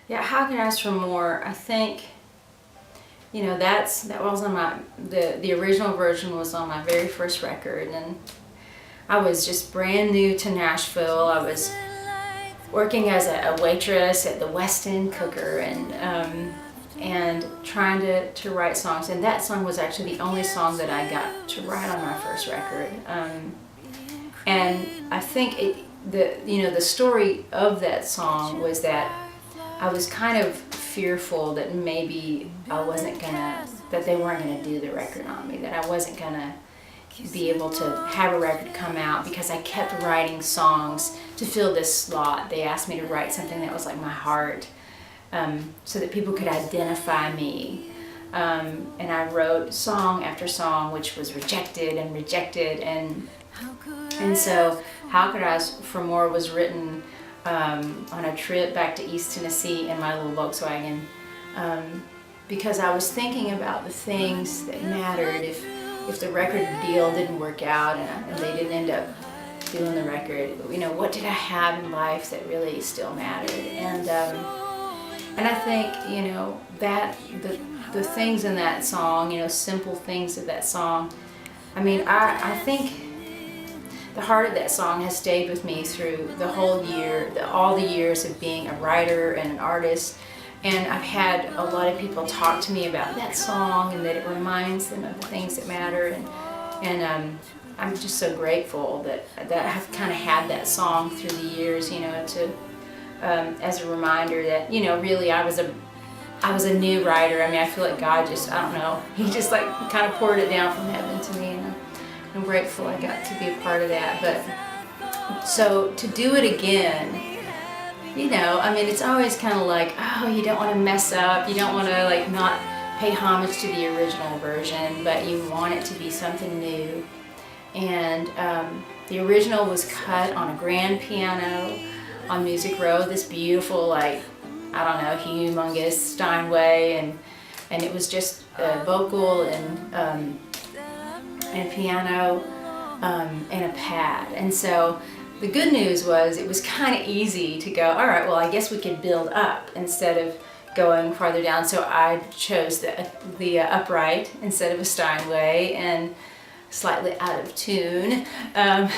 Yeah, How Could I Ask for More? I think, that was on the original version was on my very first record, and I was just brand new to Nashville. I was working as a waitress at the West End Cooker, and trying to write songs. And that song was actually the only song that I got to write on my first record. And I think the story of that song was that I was kind of fearful that maybe that they weren't gonna do the record on me, that I wasn't gonna be able to have a record come out, because I kept writing songs to fill this slot. They asked me to write something that was like my heart, so that people could identify me. And I wrote song after song, which was rejected and rejected, and so How Could I Ask for More was written on a trip back to East Tennessee in my little Volkswagen, because I was thinking about the things that mattered if the record deal didn't work out and they didn't end up doing the record. What did I have in life that really still mattered? And I think that the things in that song, simple things of that song. I think the heart of that song has stayed with me through the whole year, all the years of being a writer and an artist. And I've had a lot of people talk to me about that song and that it reminds them of the things that matter. And I'm just so grateful that I've kind of had that song through the years, as a reminder that, really I was a new writer. I feel like God just, I don't know, He just like kind of poured it down from heaven to me. And I'm grateful I got to be a part of that. But so to do it again, it's always kind of like, oh, you don't want to mess up. You don't want to like not pay homage to the original version, but you want it to be something new. And the original was cut on a grand piano on Music Row, this beautiful, humongous Steinway, and it was just vocal and piano and a pad. And so the good news was it was kind of easy to go, all right, well, I guess we could build up instead of going farther down. So I chose the upright instead of a Steinway, and slightly out of tune. And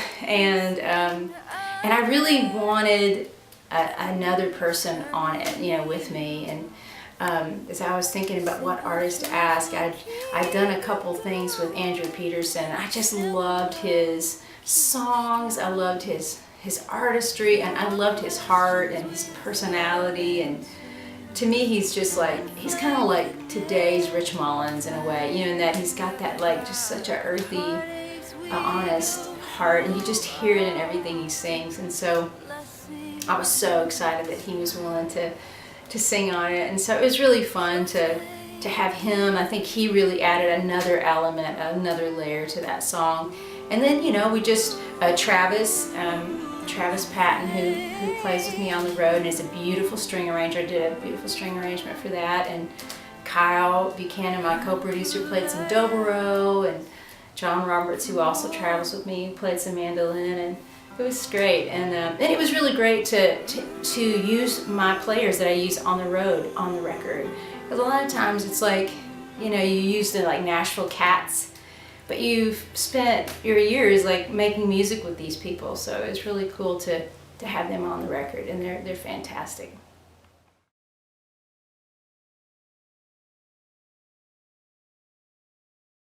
I really wanted another person on it, with me. And as I was thinking about what artist to ask, I'd done a couple things with Andrew Peterson. I just loved his songs. I loved his artistry, and I loved his heart and his personality. And to me, he's kind of like today's Rich Mullins in a way, in that he's got that just such a earthy, honest heart, and you just hear it in everything he sings. And so I was so excited that he was willing to sing on it, and so it was really fun to have him. I think he really added another element, another layer to that song. And then we just Travis Patton, who plays with me on the road and is a beautiful string arranger. I did a beautiful string arrangement for that. And Kyle Buchanan, my co-producer, played some dobro, and John Roberts, who also travels with me, played some mandolin, and it was great. And it was really great to use my players that I use on the road on the record, because a lot of times it's like you use the Nashville Cats, but you've spent your years making music with these people, so it's really cool to have them on the record, and they're fantastic.